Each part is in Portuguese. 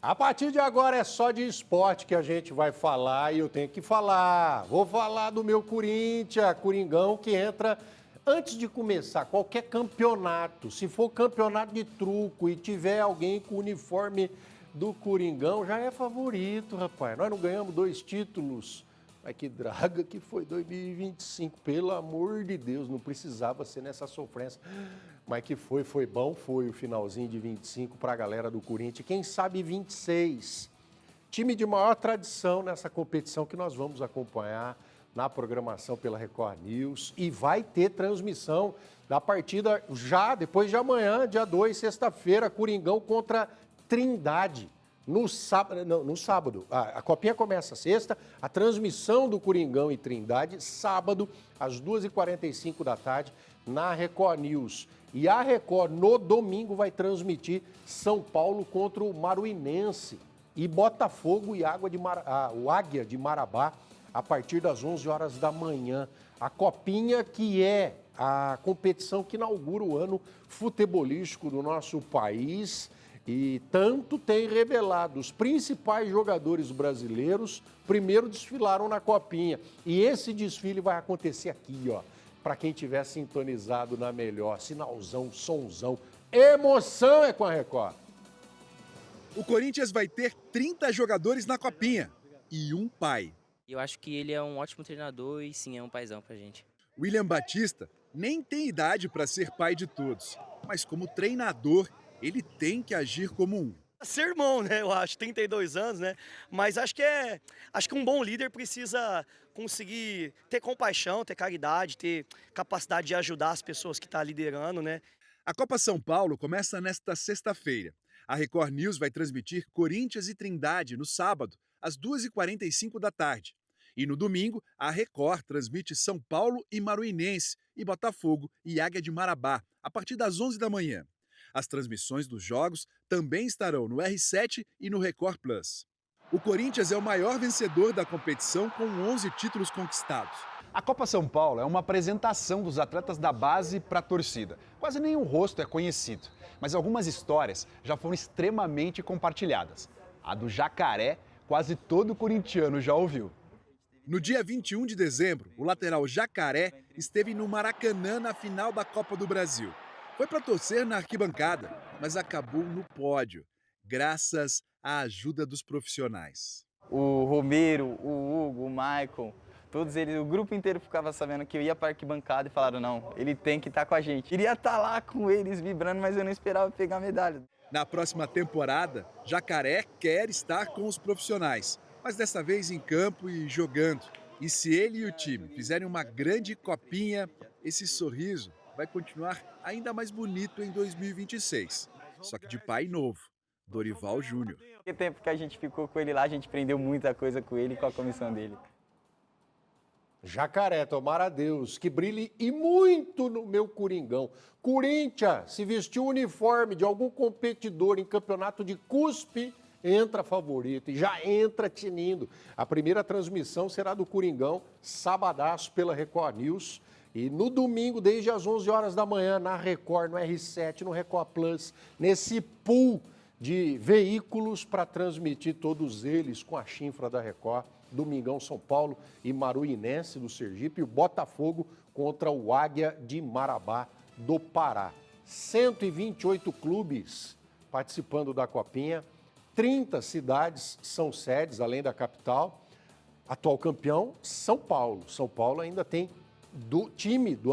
A partir de agora é só de esporte que a gente vai falar e eu tenho que falar. Vou falar do meu Corinthians, Coringão, que entra antes de começar qualquer campeonato. Se for campeonato de truco e tiver alguém com o uniforme do Coringão, já é favorito, rapaz. Nós não ganhamos 2 títulos. Mas que draga que foi 2025, pelo amor de Deus, não precisava ser nessa sofrência. Mas que foi bom, foi o finalzinho de 25 para a galera do Corinthians. Quem sabe 26. Time de maior tradição nessa competição que nós vamos acompanhar na programação pela Record News. E vai ter transmissão da partida já depois de amanhã, dia 2, sexta-feira, Coringão contra Trindade. No sábado, a copinha começa sexta, a transmissão do Coringão e Trindade, sábado, às 2h45 da tarde, na Record News. E a Record, no domingo, vai transmitir São Paulo contra o Maruinense e Botafogo e o Águia de Marabá, a partir das 11 horas da manhã. A copinha, que é a competição que inaugura o ano futebolístico do nosso país. E tanto tem revelado, os principais jogadores brasileiros primeiro desfilaram na copinha. E esse desfile vai acontecer aqui, ó, para quem tiver sintonizado na melhor. Sinalzão, sonzão, emoção é com a Record. O Corinthians vai ter 30 jogadores na copinha e um pai. Eu acho que ele é um ótimo treinador e sim, é um paizão pra gente. William Batista nem tem idade para ser pai de todos, mas como treinador, ele tem que agir como um. Ser irmão, né? Eu acho, 32 anos, né? Mas acho que um bom líder precisa conseguir ter compaixão, ter caridade, ter capacidade de ajudar as pessoas que está liderando, né? A Copa São Paulo começa nesta sexta-feira. A Record News vai transmitir Corinthians e Trindade no sábado, às 2h45 da tarde. E no domingo, a Record transmite São Paulo e Maruinense e Botafogo e Águia de Marabá, a partir das 11 da manhã. As transmissões dos jogos também estarão no R7 e no Record Plus. O Corinthians é o maior vencedor da competição com 11 títulos conquistados. A Copa São Paulo é uma apresentação dos atletas da base para a torcida. Quase nenhum rosto é conhecido, mas algumas histórias já foram extremamente compartilhadas. A do Jacaré, quase todo corintiano já ouviu. No dia 21 de dezembro, o lateral Jacaré esteve no Maracanã na final da Copa do Brasil. Foi para torcer na arquibancada, mas acabou no pódio, graças à ajuda dos profissionais. O Romero, o Hugo, o Maicon, todos eles, o grupo inteiro ficava sabendo que eu ia para a arquibancada e falaram, não, ele tem que estar com a gente. Iria estar lá com eles vibrando, mas eu não esperava pegar a medalha. Na próxima temporada, Jacaré quer estar com os profissionais, mas dessa vez em campo e jogando. E se ele e o time fizerem uma grande copinha, esse sorriso vai continuar ainda mais bonito em 2026. Só que de pai novo, Dorival Júnior. O tempo que a gente ficou com ele lá, a gente aprendeu muita coisa com ele e com a comissão dele. Jacaré, tomara a Deus, que brilhe e muito no meu Coringão. Corinthians, se vestir o uniforme de algum competidor em campeonato de cuspe, entra favorito e já entra tinindo. A primeira transmissão será do Coringão, sabadaço pela Record News. E no domingo, desde as 11 horas da manhã, na Record, no R7, no Record Plus, nesse pool de veículos para transmitir todos eles com a chinfra da Record. Domingão, São Paulo e Maruinense do Sergipe e o Botafogo contra o Águia de Marabá do Pará. 128 clubes participando da Copinha, 30 cidades são sedes, além da capital. Atual campeão, São Paulo. São Paulo ainda tem do time do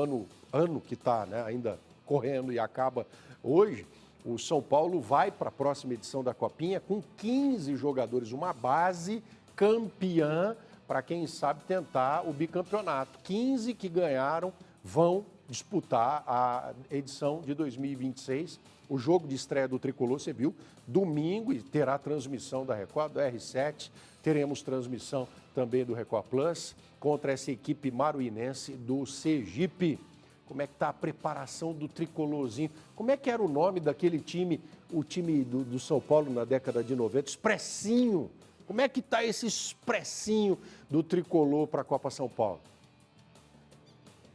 ano que está, né, ainda correndo e acaba hoje. O São Paulo vai para a próxima edição da Copinha com 15 jogadores, uma base campeã para quem sabe tentar o bicampeonato. 15 que ganharam vão disputar a edição de 2026. O jogo de estreia do Tricolor, você viu, domingo, e terá transmissão da Record, do R7. Teremos transmissão também do Record Plus contra essa equipe maruinense do Sergipe. Como é que está a preparação do Tricolorzinho? Como é que era o nome daquele time, o time do São Paulo na década de 90? Expressinho. Como é que está esse expressinho do Tricolor para a Copa São Paulo?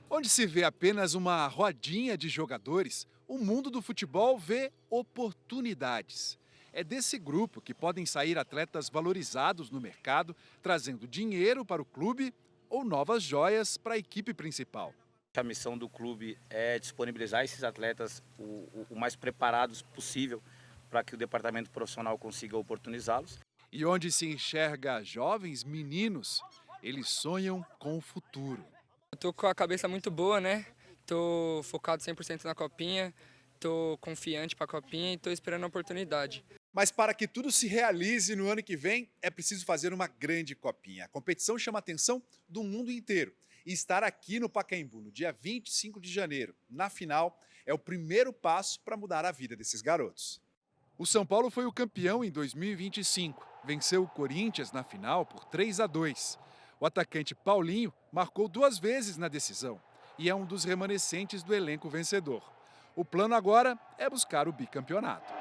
Onde se vê apenas uma rodinha de jogadores, o mundo do futebol vê oportunidades. É desse grupo que podem sair atletas valorizados no mercado, trazendo dinheiro para o clube ou novas joias para a equipe principal. A missão do clube é disponibilizar esses atletas o mais preparados possível para que o departamento profissional consiga oportunizá-los. E onde se enxerga jovens meninos, eles sonham com o futuro. Eu tô com a cabeça muito boa, né? Tô focado 100% na Copinha, tô confiante para a Copinha e tô esperando a oportunidade. Mas para que tudo se realize no ano que vem, é preciso fazer uma grande Copinha. A competição chama a atenção do mundo inteiro. E estar aqui no Pacaembu, no dia 25 de janeiro, na final, é o primeiro passo para mudar a vida desses garotos. O São Paulo foi o campeão em 2025. Venceu o Corinthians na final por 3-2. O atacante Paulinho marcou 2 vezes na decisão e é um dos remanescentes do elenco vencedor. O plano agora é buscar o bicampeonato.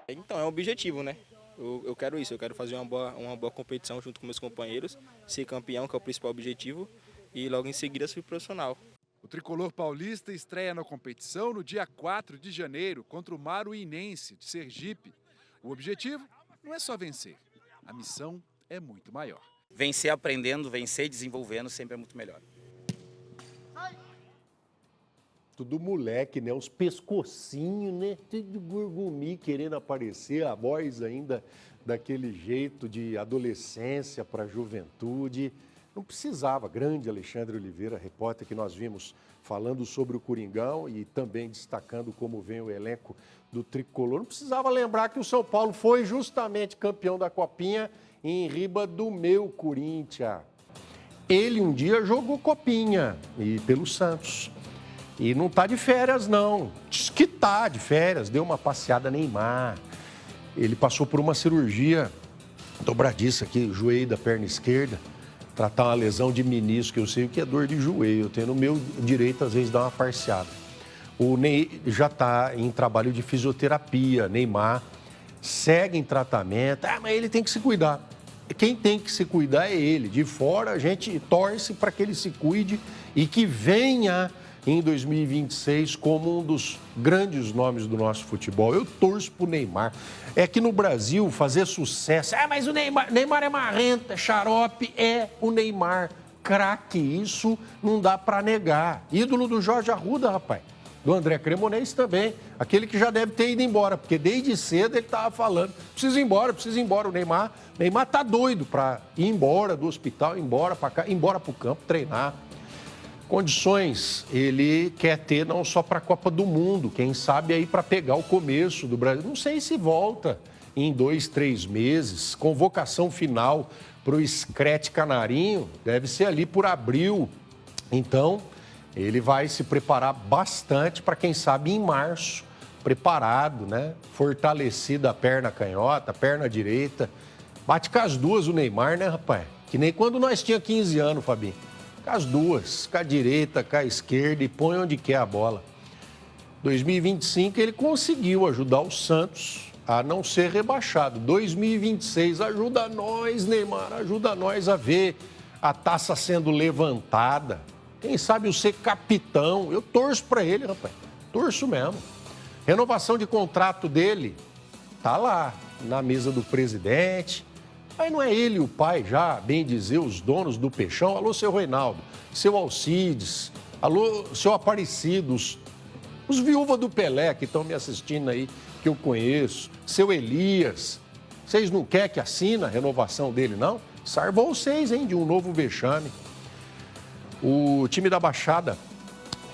Então, é um objetivo, né? Eu quero isso, eu quero fazer uma boa competição junto com meus companheiros, ser campeão, que é o principal objetivo, e logo em seguida ser profissional. O tricolor paulista estreia na competição no dia 4 de janeiro contra o Maruinense de Sergipe. O objetivo não é só vencer, a missão é muito maior. Vencer aprendendo, vencer desenvolvendo sempre é muito melhor. Tudo moleque, né? Os pescocinhos, né? Tudo gurgumi querendo aparecer, a voz ainda daquele jeito de adolescência para a juventude. Não precisava. Grande Alexandre Oliveira, repórter que nós vimos falando sobre o Coringão e também destacando como vem o elenco do tricolor. Não precisava lembrar que o São Paulo foi justamente campeão da Copinha em riba do meu Corinthians. Ele um dia jogou Copinha e pelo Santos. E não tá de férias, não. Diz que tá de férias, deu uma passeada Neymar. Ele passou por uma cirurgia dobradiça aqui, joelho da perna esquerda, tratar uma lesão de menisco, eu sei o que é dor de joelho, eu tenho no meu direito, às vezes, dar uma parciada. O Ney já está em trabalho de fisioterapia, Neymar, segue em tratamento, mas ele tem que se cuidar. Quem tem que se cuidar é ele. De fora, a gente torce para que ele se cuide e que venha em 2026 como um dos grandes nomes do nosso futebol. Eu torço pro Neymar. É que no Brasil, fazer sucesso... mas o Neymar é marrento, é xarope, é o Neymar. Craque, isso não dá para negar. Ídolo do Jorge Arruda, rapaz. Do André Cremonês também. Aquele que já deve ter ido embora, porque desde cedo ele estava falando, preciso ir embora. O Neymar tá doido para ir embora do hospital, ir embora para cá, ir embora pro campo, treinar. Condições ele quer ter não só para a Copa do Mundo, quem sabe aí para pegar o começo do Brasil. Não sei se volta em 2, 3 meses. Convocação final para o Screte Canarinho deve ser ali por abril. Então, ele vai se preparar bastante para quem sabe em março, preparado, né? Fortalecida a perna canhota, a perna direita. Bate com as duas o Neymar, né, rapaz? Que nem quando nós tínhamos 15 anos, Fabinho. Com as duas, com a direita, com a esquerda e põe onde quer a bola. 2025 ele conseguiu ajudar o Santos a não ser rebaixado. 2026 ajuda nós, Neymar, ajuda nós a ver a taça sendo levantada. Quem sabe eu ser capitão. Eu torço para ele, rapaz. Torço mesmo. Renovação de contrato dele tá lá na mesa do presidente. Mas não é ele o pai já, bem dizer, os donos do Peixão. Alô, seu Reinaldo, seu Alcides, alô, seu Aparecido, os viúvas do Pelé que estão me assistindo aí, que eu conheço, seu Elias. Vocês não querem que assina a renovação dele, não? Salvou vocês, hein, de um novo vexame. O time da Baixada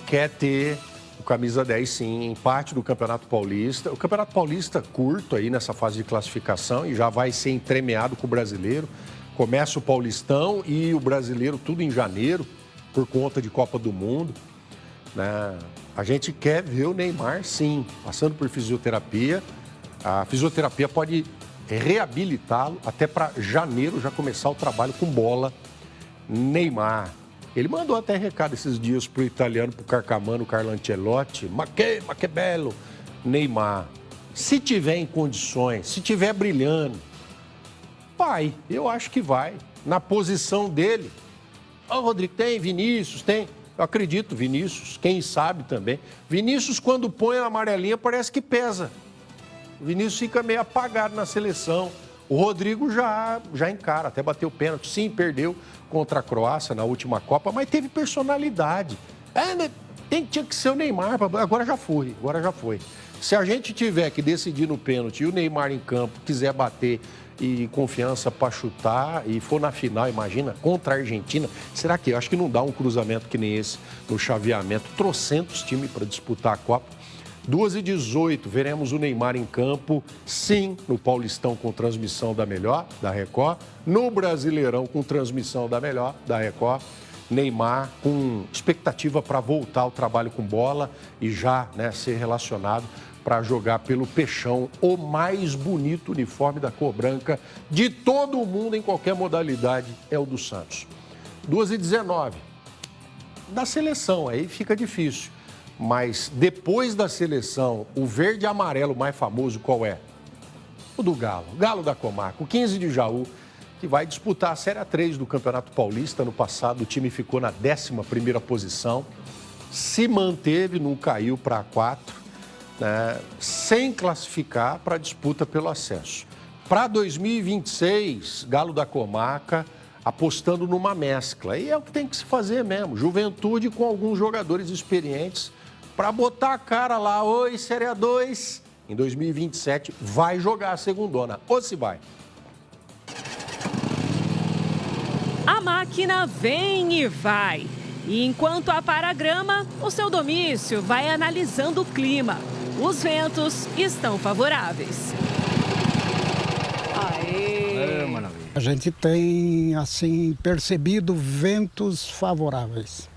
quer ter o camisa 10, sim, em parte do Campeonato Paulista. O Campeonato Paulista curto aí nessa fase de classificação e já vai ser entremeado com o Brasileiro. Começa o Paulistão e o Brasileiro tudo em janeiro, por conta de Copa do Mundo, né? A gente quer ver o Neymar, sim, passando por fisioterapia. A fisioterapia pode reabilitá-lo até para janeiro já começar o trabalho com bola. Neymar. Ele mandou até recado esses dias pro italiano, pro Carcamano, Carlo Ancelotti. Ma que bello, Neymar. Se tiver em condições, se tiver brilhando, vai, eu acho que vai. Na posição dele. Ô, Rodrigo, tem Vinícius, tem. Eu acredito, Vinícius, quem sabe também. Vinícius, quando põe a amarelinha, parece que pesa. O Vinícius fica meio apagado na seleção. O Rodrigo já encara, até bateu pênalti. Sim, perdeu contra a Croácia na última Copa, mas teve personalidade. Tinha que ser o Neymar, agora já foi. Se a gente tiver que decidir no pênalti e o Neymar em campo quiser bater e confiança para chutar e for na final, imagina, contra a Argentina, será que? Eu acho que não dá um cruzamento que nem esse no chaveamento. Trocentos times para disputar a Copa. 2h18, veremos o Neymar em campo, sim, no Paulistão com transmissão da Melhor, da Record, no Brasileirão com transmissão da Melhor, da Record. Neymar com expectativa para voltar ao trabalho com bola e já ser relacionado para jogar pelo Peixão, o mais bonito uniforme da cor branca de todo o mundo em qualquer modalidade é o do Santos. 2h19, da seleção, aí fica difícil. Mas depois da seleção, o verde e amarelo mais famoso qual é? O do Galo, Galo da Comarca, o 15 de Jaú, que vai disputar a Série A3 do Campeonato Paulista. No passado, o time ficou na 11ª posição, se manteve, não caiu para A4, sem classificar para a disputa pelo acesso. Para 2026, Galo da Comarca apostando numa mescla. E é o que tem que se fazer mesmo, juventude com alguns jogadores experientes para botar a cara lá, oi, Série A2, em 2027 vai jogar a segundona, ou se vai. A máquina vem e vai. E enquanto apara a grama, o seu domício vai analisando o clima. Os ventos estão favoráveis. A gente tem, assim, percebido ventos favoráveis.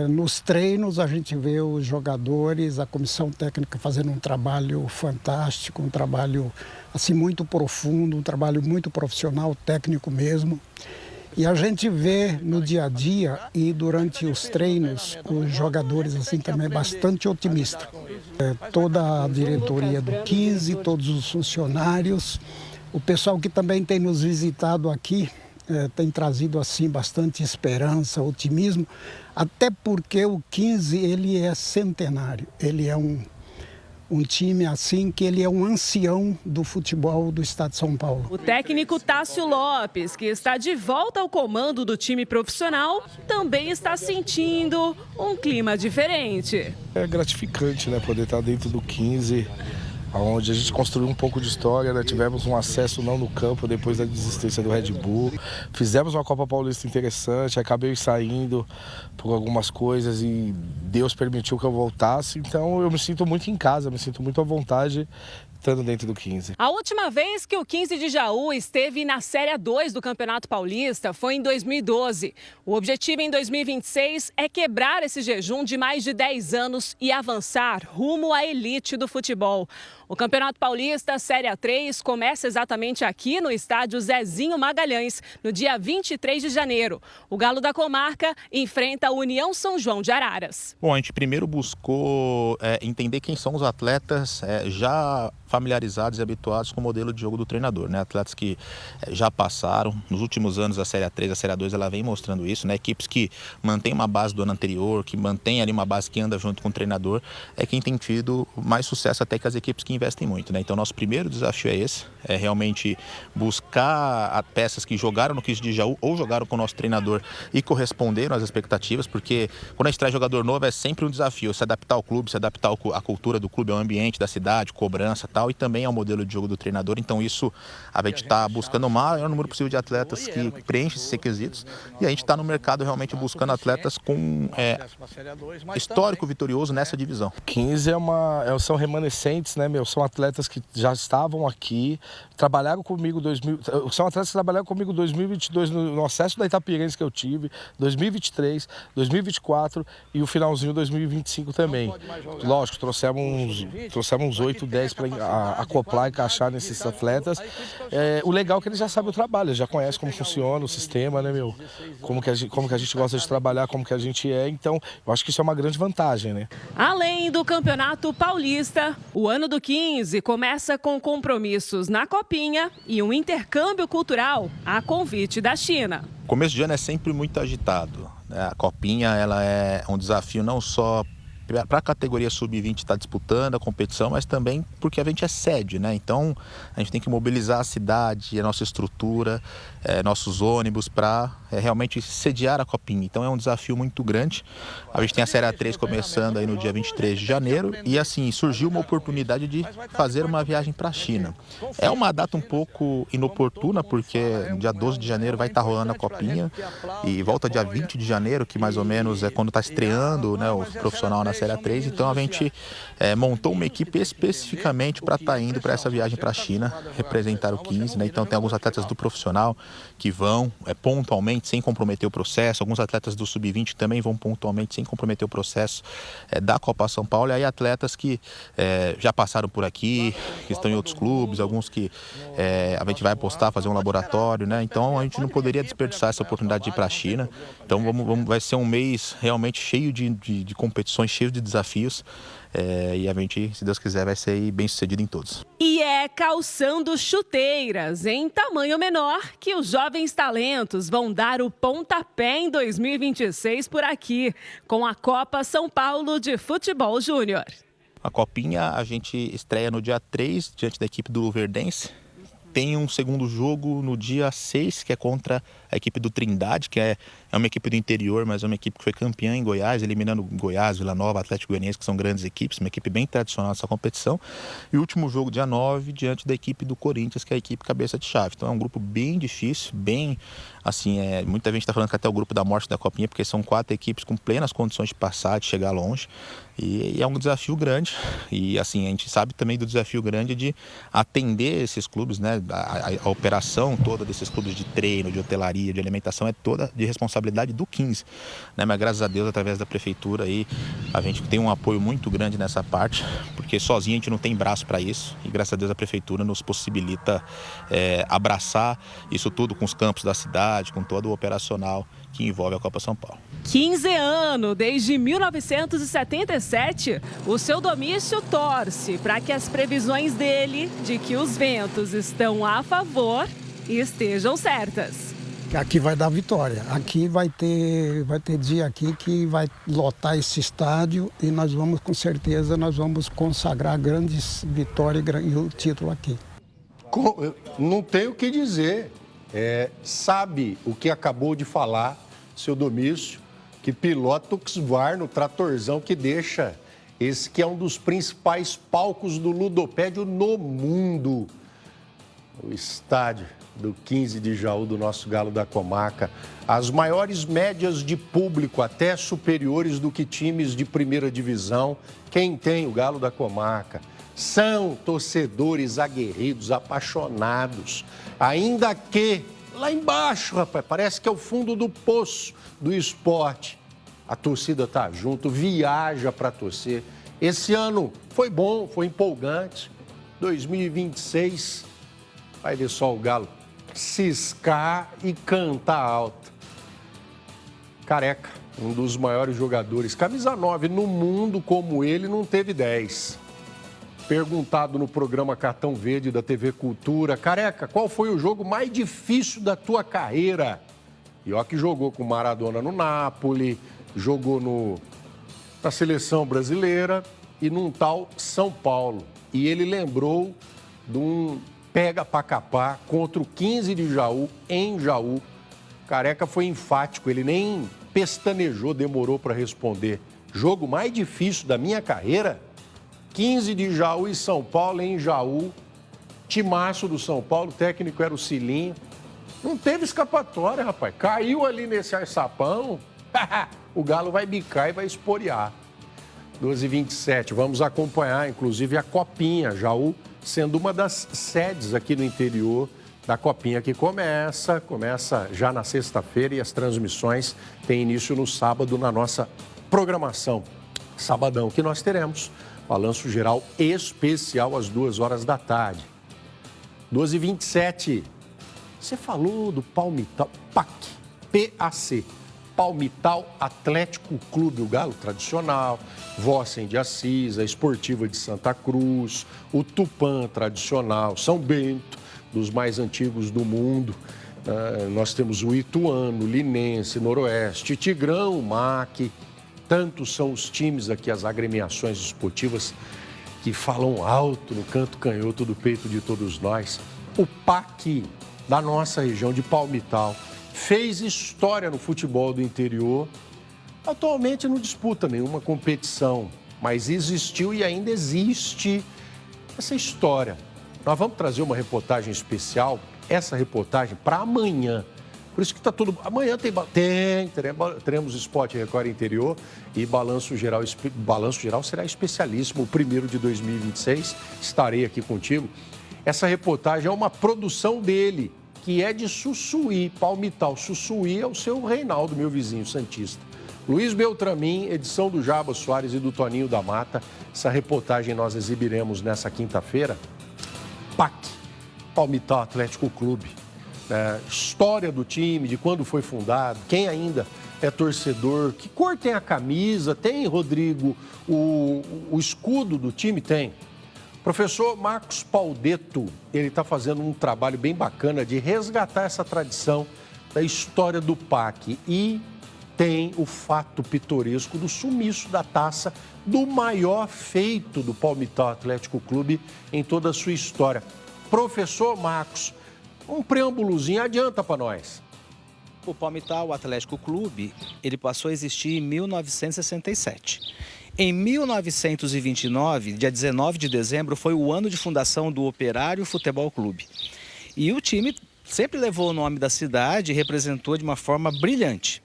Nos treinos, a gente vê os jogadores, a comissão técnica fazendo um trabalho fantástico, um trabalho, assim, muito profundo, um trabalho muito profissional, técnico mesmo. E a gente vê no dia a dia e durante os treinos, os jogadores, assim, também bastante otimistas. Toda a diretoria do 15, todos os funcionários, o pessoal que também tem nos visitado aqui, tem trazido assim bastante esperança, otimismo, até porque o 15 ele é centenário, ele é um time assim que ele é um ancião do futebol do estado de São Paulo. O técnico Tássio Lopes, que está de volta ao comando do time profissional, também está sentindo um clima diferente. É gratificante, poder estar dentro do 15, onde a gente construiu um pouco de história, tivemos um acesso não no campo depois da desistência do Red Bull, fizemos uma Copa Paulista interessante, acabei saindo por algumas coisas e Deus permitiu que eu voltasse, então eu me sinto muito em casa, me sinto muito à vontade estando dentro do 15. A última vez que o 15 de Jaú esteve na Série A2 do Campeonato Paulista foi em 2012. O objetivo em 2026 é quebrar esse jejum de mais de 10 anos e avançar rumo à elite do futebol. O Campeonato Paulista Série A3 começa exatamente aqui no estádio Zezinho Magalhães, no dia 23 de janeiro. O Galo da Comarca enfrenta a União São João de Araras. Bom, a gente primeiro buscou entender quem são os atletas já familiarizados e habituados com o modelo de jogo do treinador, Atletas que já passaram. Nos últimos anos a Série A3, a Série A2, ela vem mostrando isso, Equipes que mantêm uma base do ano anterior, que mantêm ali uma base que anda junto com o treinador, é quem tem tido mais sucesso até que as equipes que investem muito, Então, nosso primeiro desafio é esse, é realmente buscar peças que jogaram no 15 de Jaú ou jogaram com o nosso treinador e corresponderam às expectativas, porque quando a gente traz jogador novo é sempre um desafio, se adaptar ao clube, se adaptar à cultura do clube, ao ambiente da cidade, cobrança e tal, e também ao modelo de jogo do treinador. Então, isso a gente está buscando o maior número possível de atletas que preenchem esses requisitos e a gente está no mercado realmente buscando atletas com histórico vitorioso nessa divisão. 15 são remanescentes, São atletas que já estavam aqui, trabalharam comigo são atletas que trabalharam comigo em 2022 no acesso da Itapirense que eu tive, 2023, 2024 e o finalzinho de 2025 também. Lógico, trouxemos 8, 10 para acoplar e encaixar nesses atletas. O legal é que eles já sabem o trabalho, eles já conhecem como funciona o sistema, Como que a gente gosta de trabalhar, como que a gente é, então eu acho que isso é uma grande vantagem, Além do Campeonato Paulista, o ano do 15 começa com compromissos na Copinha e um intercâmbio cultural a convite da China. O começo de ano é sempre muito agitado, A Copinha ela é um desafio não só para a categoria sub-20 estar disputando a competição, mas também porque a gente é sede, né? Então a gente tem que mobilizar a cidade, a nossa estrutura, nossos ônibus para realmente sediar a Copinha. Então é um desafio muito grande. A gente tem a Série A3 começando aí no dia 23 de janeiro e assim surgiu uma oportunidade de fazer uma viagem para a China. É uma data um pouco inoportuna porque dia 12 de janeiro vai estar rolando a Copinha e volta dia 20 de janeiro, que mais ou menos é quando está estreando, né, o profissional na Série A3. Então a gente montou uma equipe especificamente para estar indo para essa viagem para a China, representar o 15, né? Então tem alguns atletas do profissional que vão pontualmente sem comprometer o processo, alguns atletas do sub-20 também vão pontualmente sem comprometer o processo da Copa São Paulo, e aí atletas que já passaram por aqui, que estão em outros clubes, alguns que a gente vai apostar, fazer um laboratório, né? Então a gente não poderia desperdiçar essa oportunidade de ir para a China. Então vai ser um mês realmente cheio de competições, cheio de desafios. E a gente, se Deus quiser, vai ser bem sucedido em todos. E é calçando chuteiras em tamanho menor que os jovens talentos vão dar o pontapé em 2026 por aqui, com a Copa São Paulo de Futebol Júnior. A Copinha a gente estreia no dia 3, diante da equipe do Luverdense. Tem um segundo jogo no dia 6, que é contra a equipe do Trindade, que é uma equipe do interior, mas é uma equipe que foi campeã em Goiás, eliminando Goiás, Vila Nova, Atlético Goianiense, que são grandes equipes, uma equipe bem tradicional nessa competição. E o último jogo, dia 9, diante da equipe do Corinthians, que é a equipe cabeça de chave. Então é um grupo bem difícil, bem, assim, muita gente está falando que até o grupo da morte da Copinha, porque são 4 equipes com plenas condições de passar, de chegar longe. E é um desafio grande. E assim, a gente sabe também do desafio grande de atender esses clubes, né? A operação toda desses clubes de treino, de hotelaria, de alimentação é toda de responsabilidade do 15, né? Mas graças a Deus, através da prefeitura aí, a gente tem um apoio muito grande nessa parte, porque sozinho a gente não tem braço para isso. E graças a Deus a prefeitura nos possibilita abraçar isso tudo com os campos da cidade, com todo o operacional que envolve a Copa São Paulo. 15 anos, desde 1977, o seu Domício torce para que as previsões dele de que os ventos estão a favor estejam certas. Aqui vai dar vitória. Aqui vai ter dia aqui que vai lotar esse estádio e nós vamos, com certeza, consagrar grandes vitórias e o título aqui. Não tenho o que dizer. Sabe o que acabou de falar, seu Domício, que pilota o Xvar no tratorzão que deixa esse que é um dos principais palcos do ludopédio no mundo. O estádio do 15 de Jaú, do nosso Galo da Comarca. As maiores médias de público, até superiores do que times de primeira divisão. Quem tem o Galo da Comarca? São torcedores aguerridos, apaixonados. Ainda que lá embaixo, rapaz, parece que é o fundo do poço do esporte. A torcida tá junto, viaja para torcer. Esse ano foi bom, foi empolgante. 2026 vai ver só o Galo ciscar e cantar alto. Careca, um dos maiores jogadores, camisa 9 no mundo como ele, não teve 10. Perguntado no programa Cartão Verde da TV Cultura, Careca, qual foi o jogo mais difícil da tua carreira? E ó que jogou com Maradona no Napoli, jogou na seleção brasileira e num tal São Paulo. E ele lembrou de um pega pra capar contra o 15 de Jaú, em Jaú. Careca foi enfático, ele nem pestanejou, demorou para responder. Jogo mais difícil da minha carreira? 15 de Jaú e São Paulo, em Jaú. Timaço do São Paulo, o técnico era o Cilinho. Não teve escapatória, rapaz. Caiu ali nesse arçapão, o Galo vai bicar e vai esporear. 12h27, vamos acompanhar, inclusive, a Copinha. Jaú sendo uma das sedes aqui no interior da Copinha, que começa já na sexta-feira e as transmissões têm início no sábado na nossa programação. Sabadão que nós teremos balanço geral especial às 2h da tarde. 12h27, você falou do Palmital, PAC, Palmital Atlético Clube, o Galo tradicional, Vossen de Assis, a Esportiva de Santa Cruz, o Tupã tradicional, São Bento, dos mais antigos do mundo. Nós temos o Ituano, Linense, Noroeste, Tigrão, MAC. Tantos são os times aqui, as agremiações esportivas, que falam alto no canto canhoto do peito de todos nós. O PAC da nossa região de Palmital fez história no futebol do interior. Atualmente não disputa nenhuma competição, mas existiu e ainda existe essa história. Nós vamos trazer uma reportagem especial, essa reportagem, para amanhã. Por isso que está tudo... Amanhã teremos Esporte Record Interior e Balanço Geral. Balanço Geral será especialíssimo, o primeiro de 2026. Estarei aqui contigo. Essa reportagem é uma produção dele, que é de Sussuí, Palmital. Sussuí é o seu Reinaldo, meu vizinho santista. Luiz Beltramin, edição do Jaba Soares e do Toninho da Mata. Essa reportagem nós exibiremos nessa quinta-feira. PAC, Palmital Atlético Clube. História do time, de quando foi fundado, quem ainda é torcedor, que cor tem a camisa, tem, Rodrigo, o escudo do time? Tem. Professor Marcos Paudeto, ele está fazendo um trabalho bem bacana de resgatar essa tradição da história do PAC e tem o fato pitoresco do sumiço da taça do maior feito do Palmital Atlético Clube em toda a sua história. Professor Marcos, um preâmbulozinho, adianta para nós. O Palmital Atlético Clube, ele passou a existir em 1967. Em 1929, dia 19 de dezembro, foi o ano de fundação do Operário Futebol Clube. E o time sempre levou o nome da cidade e representou de uma forma brilhante.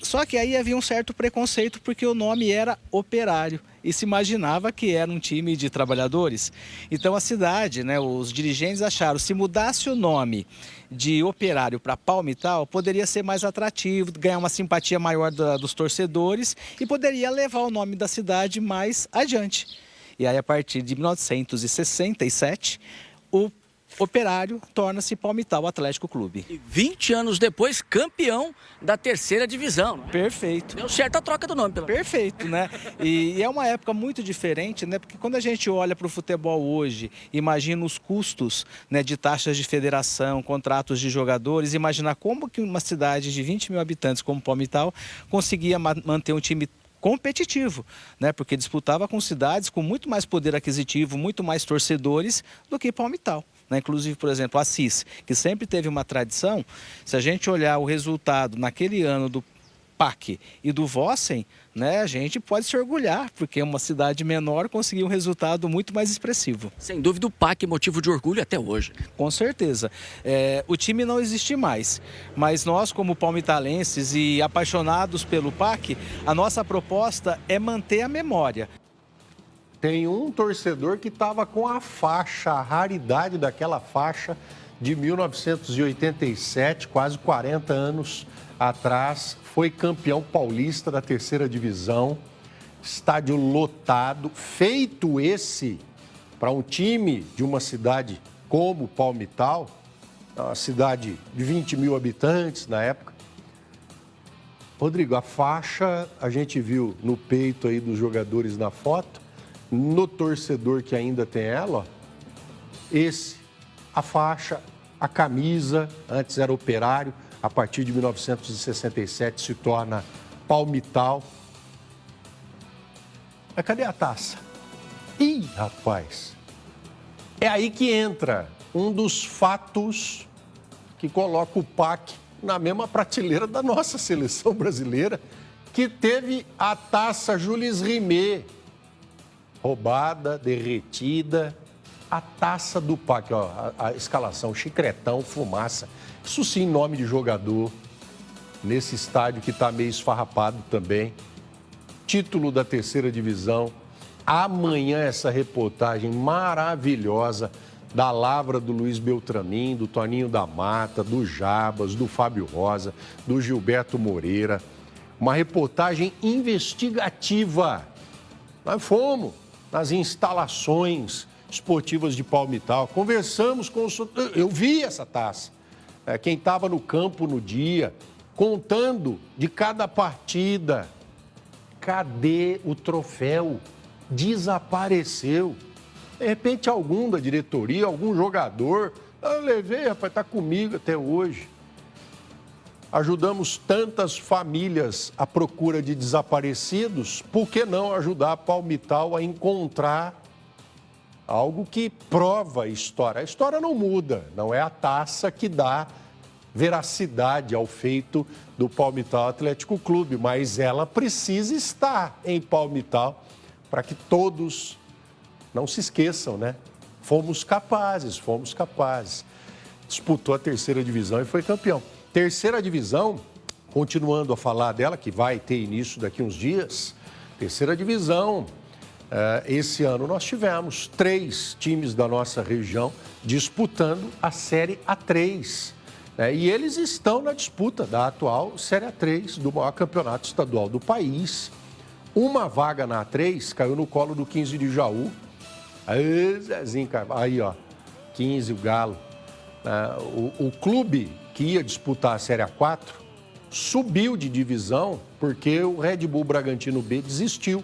Só que aí havia um certo preconceito porque o nome era Operário e se imaginava que era um time de trabalhadores. Então a cidade, os dirigentes acharam que se mudasse o nome de Operário para Palmital, poderia ser mais atrativo, ganhar uma simpatia maior dos torcedores e poderia levar o nome da cidade mais adiante. E aí a partir de 1967, o Operário torna-se Palmital Atlético Clube. E 20 anos depois, campeão da terceira divisão. Né? Perfeito. Deu certo a troca do nome. Perfeito, né? E é uma época muito diferente, né? Porque quando a gente olha para o futebol hoje, imagina os custos, né, de taxas de federação, contratos de jogadores, imagina como que uma cidade de 20 mil habitantes como Palmital conseguia manter um time competitivo, né? Porque disputava com cidades com muito mais poder aquisitivo, muito mais torcedores do que Palmital. Inclusive, por exemplo, Assis, que sempre teve uma tradição, se a gente olhar o resultado naquele ano do PAC e do Vossen, a gente pode se orgulhar, porque uma cidade menor conseguiu um resultado muito mais expressivo. Sem dúvida, o PAC é motivo de orgulho até hoje. Com certeza. O time não existe mais, mas nós, como palmitalenses e apaixonados pelo PAC, a nossa proposta é manter a memória. Tem um torcedor que estava com a faixa, a raridade daquela faixa de 1987, quase 40 anos atrás. Foi campeão paulista da terceira divisão, estádio lotado. Feito esse para um time de uma cidade como Palmital, uma cidade de 20 mil habitantes na época. Rodrigo, a faixa a gente viu no peito aí dos jogadores na foto. No torcedor que ainda tem ela, a faixa, a camisa, antes era Operário, a partir de 1967 se torna Palmital. Mas cadê a taça? Ih, rapaz, é aí que entra um dos fatos que coloca o PAC na mesma prateleira da nossa seleção brasileira, que teve a taça Jules Rimet, roubada, derretida, a taça do PAC, a escalação, chicretão, fumaça. Isso sim, nome de jogador, nesse estádio que está meio esfarrapado também. Título da terceira divisão. Amanhã essa reportagem maravilhosa da Lavra do Luiz Beltramin, do Toninho da Mata, do Jabas, do Fábio Rosa, do Gilberto Moreira. Uma reportagem investigativa. Nós fomos nas instalações esportivas de Palmital, conversamos com os... Eu vi essa taça. Quem estava no campo no dia, contando de cada partida. Cadê o troféu? Desapareceu. De repente, algum da diretoria, algum jogador, eu levei, rapaz, está comigo até hoje. ajudamos tantas famílias à procura de desaparecidos, por que não ajudar a Palmital a encontrar algo que prova a história? A história não muda, não é a taça que dá veracidade ao feito do Palmital Atlético Clube, mas ela precisa estar em Palmital para que todos não se esqueçam, né? Fomos capazes. Disputou a terceira divisão e foi campeão. Terceira divisão, continuando a falar dela, que vai ter início daqui uns dias. Terceira divisão, esse ano nós tivemos 3 times da nossa região disputando a Série A3. E eles estão na disputa da atual Série A3, do maior campeonato estadual do país. Uma vaga na A3 caiu no colo do 15 de Jaú. Aí, Zezinho, aí, ó, 15, o Galo. O clube que ia disputar a Série A4 subiu de divisão porque o Red Bull Bragantino B desistiu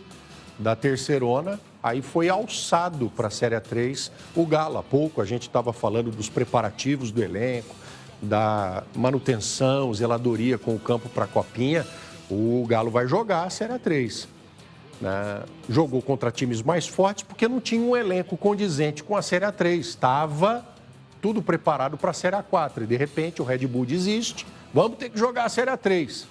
da terceirona, aí foi alçado para a Série A3 o Galo. Há pouco a gente estava falando dos preparativos do elenco, da manutenção, zeladoria com o campo para a Copinha. O Galo vai jogar a Série A3. Jogou contra times mais fortes porque não tinha um elenco condizente com a Série A3. Estava tudo preparado para a Série A4 e de repente o Red Bull desiste. Vamos ter que jogar a Série A3.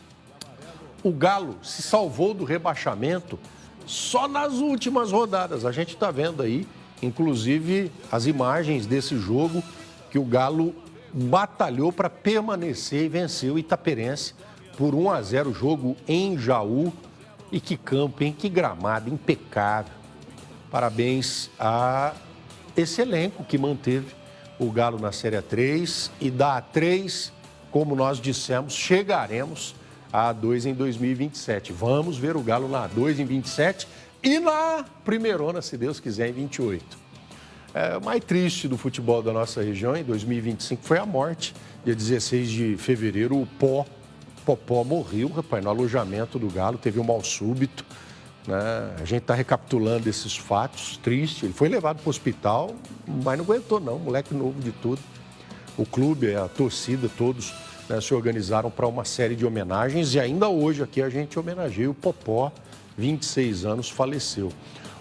O Galo se salvou do rebaixamento só nas últimas rodadas. A gente está vendo aí, inclusive, as imagens desse jogo que o Galo batalhou para permanecer e venceu o Itaperense por 1-0, jogo em Jaú. E que campo, hein? Que gramado impecável. Parabéns a esse elenco que manteve o Galo na Série A3 e da A3, como nós dissemos, chegaremos à A2 em 2027. Vamos ver o Galo na A2 em 27 e na primeirona, se Deus quiser, em 28. O mais triste do futebol da nossa região em 2025 foi a morte. Dia 16 de fevereiro, o Popó morreu, rapaz, no alojamento do Galo, teve um mal súbito, né? A gente está recapitulando esses fatos, triste. Ele foi levado para o hospital, mas não aguentou não, moleque novo de tudo. O clube, a torcida, todos, né, se organizaram para uma série de homenagens e ainda hoje aqui a gente homenageia o Popó, 26 anos, faleceu.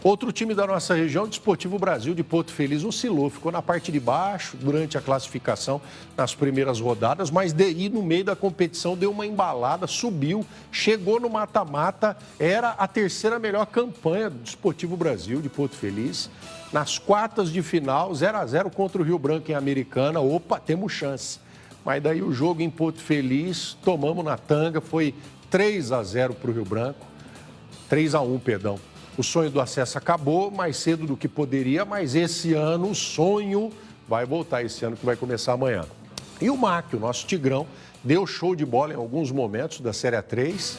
Outro time da nossa região, o Desportivo Brasil de Porto Feliz, oscilou, ficou na parte de baixo durante a classificação nas primeiras rodadas, mas daí no meio da competição deu uma embalada, subiu, chegou no mata-mata, era a terceira melhor campanha do Desportivo Brasil de Porto Feliz. Nas quartas de final, 0-0 contra o Rio Branco em Americana, opa, temos chance. Mas daí o jogo em Porto Feliz, tomamos na tanga, foi 3-0 para o Rio Branco, 3-1, perdão. O sonho do acesso acabou mais cedo do que poderia, mas esse ano o sonho vai voltar, esse ano que vai começar amanhã. E o MAC, o nosso Tigrão, deu show de bola em alguns momentos da Série A3,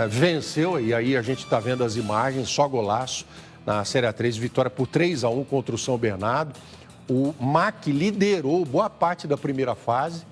venceu, e aí a gente está vendo as imagens, só golaço na Série A3, vitória por 3-1 contra o São Bernardo. O MAC liderou boa parte da primeira fase,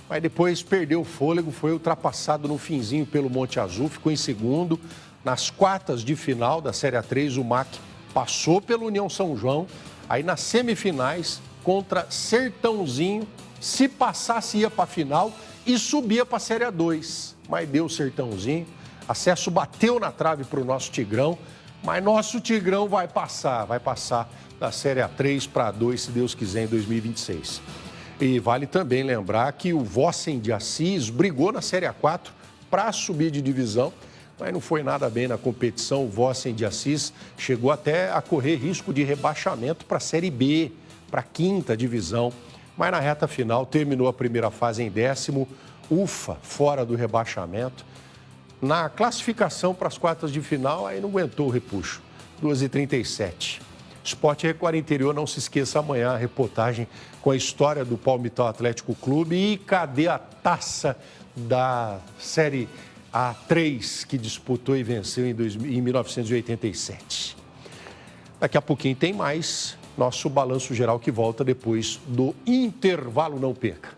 mas depois perdeu o fôlego, foi ultrapassado no finzinho pelo Monte Azul, ficou em segundo. Nas quartas de final da Série A3, o MAC passou pelo União São João. Aí nas semifinais, contra Sertãozinho, se passasse ia para a final e subia para a Série A2. Mas deu o Sertãozinho, acesso bateu na trave para o nosso Tigrão, mas nosso Tigrão vai passar da Série A3 para a A2, se Deus quiser, em 2026. E vale também lembrar que o Vossen de Assis brigou na Série A4 para subir de divisão, mas não foi nada bem na competição. O Vossen de Assis chegou até a correr risco de rebaixamento para a Série B, para a 5ª divisão. Mas na reta final terminou a primeira fase em 10º, ufa, fora do rebaixamento. Na classificação para as quartas de final, aí não aguentou o repuxo, 2h37. Sport Record Interior, não se esqueça, amanhã a reportagem com a história do Palmital Atlético Clube. E cadê a taça da Série A3 que disputou e venceu em 1987. Daqui a pouquinho tem mais nosso balanço geral que volta depois do intervalo. Não perca.